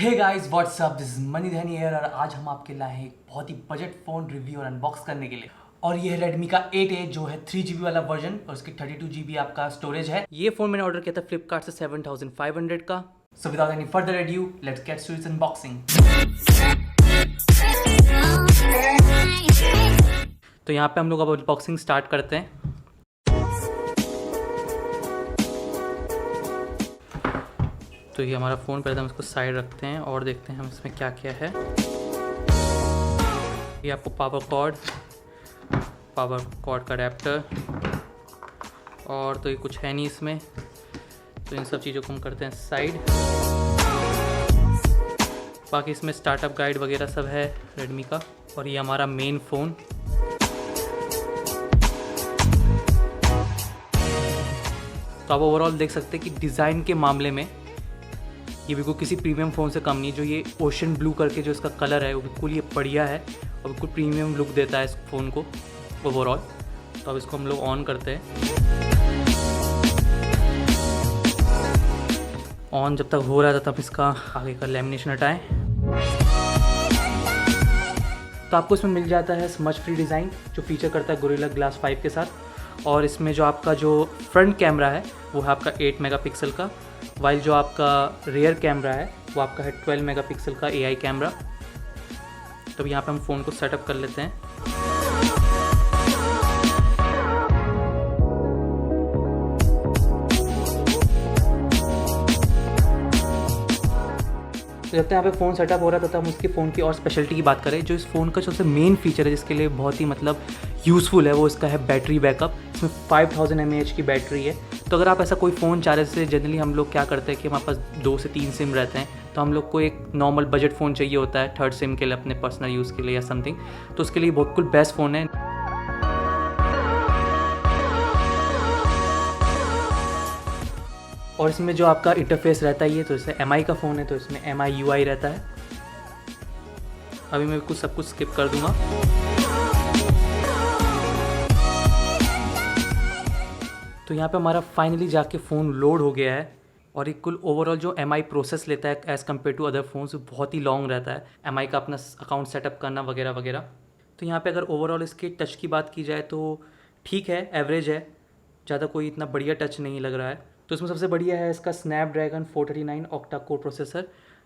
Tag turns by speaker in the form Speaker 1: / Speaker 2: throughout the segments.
Speaker 1: हे guys what's up अप, is इज मनी धनी हियर और आज हम आपके लाए हैं एक बहुत ही बजट फ़ोन रिव्यू और अनबॉक्स करने के लिए। और ये है Redmi का 8A जो है 3GB वाला वर्जन और उसकी 32GB आपका स्टोरेज है। ये फ़ोन मैंने ऑर्डर किया था फ्लिपकार्ट से 7500 का। So without any further adieu let's get to its unboxing. तो यहाँ पे हम लोग अब अनबॉक्सिंग स्टार्ट करते हैं। तो ये हमारा फ़ोन, पहले हम इसको साइड रखते हैं और देखते हैं हम इसमें क्या क्या है। ये आपको पावर कॉर्ड का अडेप्टर और तो ये कुछ है नहीं इसमें, तो इन सब चीज़ों को हम करते हैं साइड। बाकी इसमें स्टार्टअप गाइड वगैरह सब है रेडमी का। और ये हमारा मेन फ़ोन। तो आप ओवरऑल देख सकते हैं कि डिज़ाइन के मामले में ये बिल्कुल किसी प्रीमियम फ़ोन से कम नहीं। जो ये ओशन ब्लू करके जो इसका कलर है वो बिल्कुल ये बढ़िया है और बिल्कुल प्रीमियम लुक देता है इस फ़ोन को ओवरऑल। तो अब इसको हम लोग ऑन करते हैं। ऑन जब तक हो रहा था तब इसका आगे का लेमिनेशन हटाएं। तो आपको इसमें मिल जाता है स्मच फ्री डिज़ाइन जो फीचर करता है गोरिल्ला ग्लास 5 के साथ। और इसमें जो आपका जो फ्रंट कैमरा है वो है आपका 8 मेगापिक्सल का, वाइल जो आपका रियर कैमरा है वो आपका है 12 मेगापिक्सल का AI कैमरा। तो यहाँ पे हम फ़ोन को सेटअप कर लेते हैं। तो जब तक यहाँ पे फ़ोन सेटअप हो रहा था तब हम उसकी फ़ोन की और स्पेशलिटी की बात करें। जो इस फ़ोन का सबसे मेन फीचर है जिसके लिए बहुत ही यूज़फुल है वो इसका है बैटरी बैकअप। इसमें 5000 mAh की बैटरी है। तो अगर आप ऐसा कोई फ़ोन चाह रहे, जैसे जनरली हम लोग क्या करते हैं कि हमारे पास 2 से 3 सिम रहते हैं, तो हम लोग को एक नॉर्मल बजट फ़ोन चाहिए होता है थर्ड सिम के लिए अपने पर्सनल यूज़ के लिए या समथिंग। तो उसके लिए बिल्कुल बेस्ट फ़ोन है। और इसमें जो आपका इंटरफेस रहता है ये तो इसमें MI का फ़ोन है तो इसमें MI UI रहता है। अभी मैं कुछ सब कुछ स्किप कर दूंगा। तो यहाँ पे हमारा फाइनली जाके फ़ोन लोड हो गया है। और एक कुल ओवरऑल जो MI प्रोसेस लेता है as compare to other phones बहुत ही लॉन्ग रहता है, MI का अपना अकाउंट सेटअप करना वगैरह वगैरह। तो यहाँ पे अगर ओवरऑल इसके टच की बात की जाए तो ठीक है, एवरेज है, ज़्यादा कोई इतना बढ़िया टच नहीं लग रहा है। तो इसमें सबसे बढ़िया है इसका स्नैपड्रैगन 439 ऑक्टा कोर प्रोसेसर।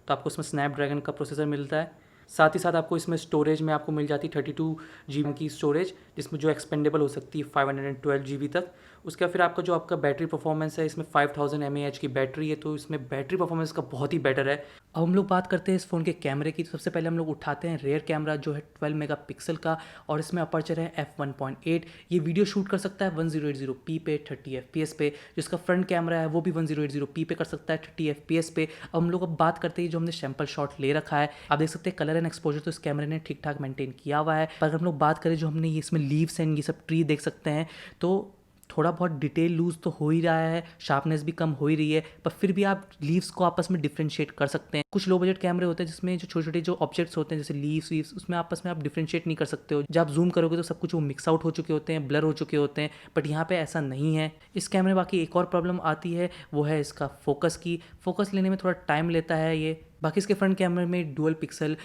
Speaker 1: तो आपको इसमें स्नैपड्रैगन का प्रोसेसर मिलता है। साथ ही साथ आपको इसमें स्टोरेज में आपको मिल जाती है 32GB की स्टोरेज, जिसमें जो एक्सपेंडेबल हो सकती है 512GB तक। उसके बाद फिर आपका जो आपका बैटरी परफॉर्मेंस है, इसमें 5000 mAh की बैटरी है, तो इसमें बैटरी परफॉर्मेंस का बहुत ही बेटर है। अब हम लोग बात करते हैं इस फ़ोन के कैमरे की। तो सबसे पहले हम लोग उठाते हैं रेयर कैमरा जो है 12 मेगापिक्सल का और इसमें अपर्चर है f1.8। ये वीडियो शूट कर सकता है 1080p पे 30 fps पे। जिसका फ्रंट कैमरा है वो भी 1080p पे कर सकता है 30 fps पे। अब हम लोग बात करते हैं जो हमने सैंपल शॉट ले रखा है, आप देख सकते हैं कलर एंड एक्सपोजर तो इस कैमरे ने ठीक ठाक मेंटेन किया हुआ है। पर अगर हम लोग बात करें जो हमने ये इसमें लीव्स एंड ये सब ट्री देख सकते हैं, तो थोड़ा बहुत डिटेल लूज़ तो हो ही रहा है, शार्पनेस भी कम हो ही रही है, पर फिर भी आप लीव्स को आपस में डिफ्रेंशिएट कर सकते हैं। कुछ लो बजट कैमरे होते हैं जिसमें जो छोटे छोटे जो ऑब्जेक्ट्स होते हैं जैसे लीव्स उसमें आपस में आप डिफ्रेंशिएट नहीं कर सकते हो। जब आप जूम करोगे तो सब कुछ वो मिक्स आउट हो चुके होते हैं, ब्लर हो चुके होते हैं, बट यहाँ पे ऐसा नहीं है इस कैमरे। बाकी एक और प्रॉब्लम आती है वो है इसका फोकस की। फोकस लेने में थोड़ा टाइम लेता है ये। बाकी इसके फ्रंट कैमरे में dual pixel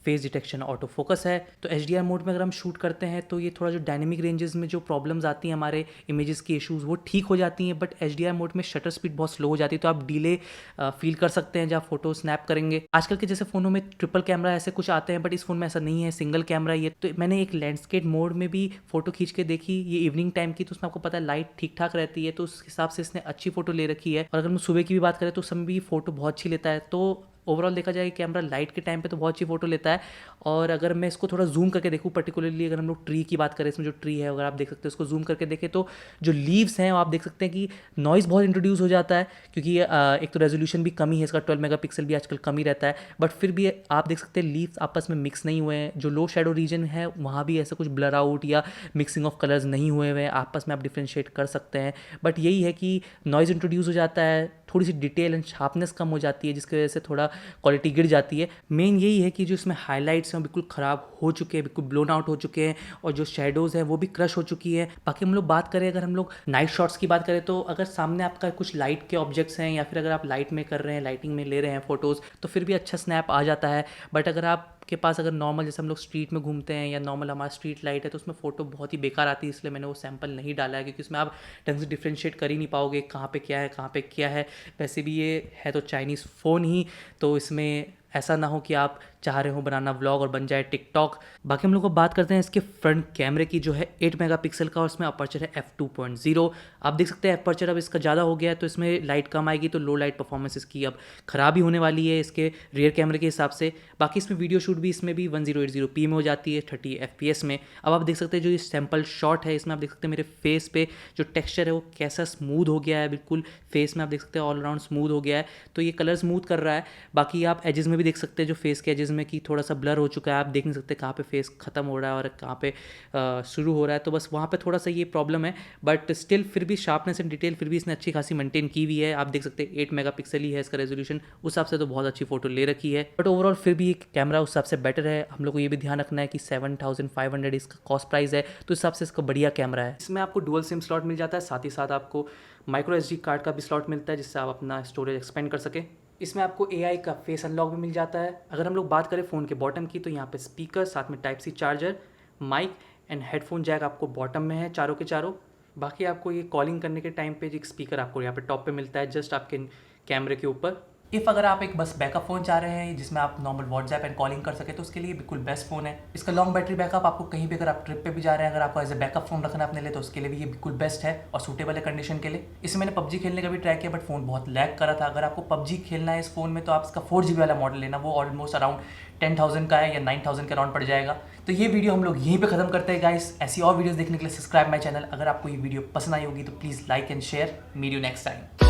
Speaker 1: face detection auto focus है। तो HDR मोड में अगर हम शूट करते हैं तो ये थोड़ा जो डायनेमिक रेंजेस में जो प्रॉब्लम्स आती हैं हमारे इमेजेस की इश्यूज वो ठीक हो जाती हैं, बट HDR मोड में शटर स्पीड बहुत स्लो हो जाती है, तो आप डिले फील कर सकते हैं जब आप फोटो स्नैप करेंगे। आजकल के जैसे फ़ोनों में ट्रिपल कैमरा ऐसे कुछ आते हैं, बट इस फ़ोन में ऐसा नहीं है, सिंगल कैमरा ये। तो मैंने एक लैंडस्केप मोड में भी फ़ोटो खींच के देखी ये इवनिंग टाइम की, तो उसमें आपको पता है लाइट ठीक ठाक रहती है, तो उस हिसाब से इसने अच्छी फ़ोटो ले रखी है। और अगर हम सुबह की भी बात करें तो समय भी फ़ोटो बहुत अच्छी लेता है। तो ओवरऑल देखा जाए कैमरा लाइट के टाइम पे तो बहुत अच्छी फोटो लेता है। और अगर मैं इसको थोड़ा जूम करके देखूँ, पर्टिकुलरली अगर हम लोग ट्री की बात करें, इसमें जो ट्री है अगर आप देख सकते हैं उसको जूम करके देखें तो जो लीव्स हैं आप देख सकते हैं कि नॉइज़ बहुत इंट्रोड्यूस हो जाता है, क्योंकि एक तो रेजोल्यूशन भी कम ही है इसका, 12 मेगापिक्सल भी आजकल कम ही रहता है, बट फिर भी आप देख सकते हैं लीव्स आपस में मिक्स नहीं हुए हैं। जो लो शेडो रीजन है वहाँ भी ऐसा कुछ ब्लर आउट या मिक्सिंग ऑफ कलर्स नहीं हुए हैं, आपस में आप डिफ्रेंशिएट कर सकते हैं। बट यही है कि नॉइज़ इंट्रोड्यूस हो जाता है, थोड़ी सी डिटेल एंड शार्पनेस कम हो जाती है, जिसकी वजह से थोड़ा क्वालिटी गिर जाती है। मेन यही है कि जो इसमें हाईलाइट्स हैं बिल्कुल ख़राब हो चुके हैं, बिल्कुल ब्लोन आउट हो चुके हैं, और जो शेडोज़ है वो भी क्रश हो चुकी है। बाकी हम लोग बात करें, अगर हम लोग नाइट शॉट्स की बात करें, तो अगर सामने आपका कुछ लाइट के ऑब्जेक्ट्स हैं या फिर अगर आप लाइट में कर रहे हैं, लाइटिंग में ले रहे हैं फोटोज़, तो फिर भी अच्छा स्नैप आ जाता है। बट अगर आपके पास अगर नॉर्मल जैसे हम लोग स्ट्रीट में घूमते हैं या नॉर्मल हमारा स्ट्रीट लाइट है, तो उसमें फ़ोटो बहुत ही बेकार आती है। इसलिए मैंने वो सैंपल नहीं डाला है, क्योंकि उसमें आप ढंग से डिफ्रेंशिएट कर ही नहीं पाओगे कहाँ पे क्या है, कहाँ पे क्या है। वैसे भी ये है तो चाइनीज़ फ़ोन ही, तो इसमें ऐसा ना हो कि आप चाह रहे हो बनाना व्लॉग और बन जाए टिकटॉक। बाकी हम लोग को बात करते हैं इसके फ्रंट कैमरे की, जो है 8 मेगापिक्सल का, और इसमें अपर्चर है f2.0। आप देख सकते हैं अपर्चर अब इसका ज़्यादा हो गया है, तो इसमें लाइट कम आएगी, तो लो लाइट परफॉर्मेंस इसकी अब ख़राब ही होने वाली है इसके रियर कैमरे के हिसाब से। बाकी इसमें वीडियो शूट भी इसमें भी 1080p में हो जाती है 30 FPS में। अब आप देख सकते हैं जो ये सैम्पल शॉट है, इसमें आप देख सकते हैं मेरे फेस पे जो टेक्सचर है वो कैसा स्मूथ हो गया है, बिल्कुल फेस में आप देख सकते हैं ऑल अराउंड स्मूथ हो गया है, तो ये कलर स्मूथ कर रहा है। बाकी आप एजेस में भी देख सकते हैं, जो फेस के एजेस में कि थोड़ा सा ब्लर हो चुका है, आप देख नहीं सकते कहाँ पे फेस ख़त्म हो रहा है और कहाँ पे शुरू हो रहा है, तो बस वहाँ पे थोड़ा सा ये प्रॉब्लम है। बट स्टिल फिर भी शार्पनेस एंड डिटेल फिर भी इसने अच्छी खासी मेंटेन की हुई है। आप देख सकते हैं 8 मेगापिक्सल ही है इसका रेजोल्यूशन, उस हिसाब से तो बहुत अच्छी फोटो ले रखी है। बट ओवरऑल फिर भी कैमरा उस हिसाब से बेटर है। हम लोग को ये भी ध्यान रखना है कि 7500 इसका कॉस्ट प्राइस है, तो इस हिसाब से इसका बढ़िया कैमरा है। इसमें आपको डुअल सिम स्लॉट मिल जाता है, साथ ही साथ आपको माइक्रो SD कार्ड का भी स्लॉट मिलता है, जिससे आप अपना स्टोरेज एक्सपेंड कर सके। इसमें आपको AI का फेस अनलॉक भी मिल जाता है। अगर हम लोग बात करें फ़ोन के बॉटम की, तो यहाँ पे स्पीकर, साथ में type C charger, mic and headphone jack आपको बॉटम में है चारों के चारों। बाकी आपको ये कॉलिंग करने के टाइम पे एक स्पीकर आपको यहाँ पे टॉप पे मिलता है, जस्ट आपके कैमरे के ऊपर। इफ़ अगर आप एक बस बैकअप फ़ोन चाह रहे हैं जिसमें आप नॉर्मल व्हाट्सएप एंड कॉलिंग कर सके, तो उसके लिए बिल्कुल बेस्ट फ़ोन है। इसका लॉन्ग बैटरी बैकअप आपको कहीं भी, अगर आप ट्रिप पे भी जा रहे हैं, अगर आपको एज ए बैकअप फ़ोन रखना है अपने लिए, तो उसके लिए भी ये बिल्कुल बेस्ट है और सूटेबल है कंडीशन के लिए। इसमें मैंने PUBG खेलने का भी ट्राई किया, बट फ़ोन बहुत लैग कर रहा था। अगर आपको PUBG खेलना है इस फ़ोन में, तो आप इसका 4GB वाला मॉडल लेना, वो ऑलमोस्ट अराउंड 10,000 का है या 9,000 के अराउंड पड़ जाएगा। तो ये वीडियो हम लोग यहीं पे खत्म करते हैं गाइस। ऐसी और वीडियोस देखने के लिए सब्सक्राइब माय चैनल। अगर आपको ये वीडियो पसंद आई होगी तो please like and share. Meet you next time.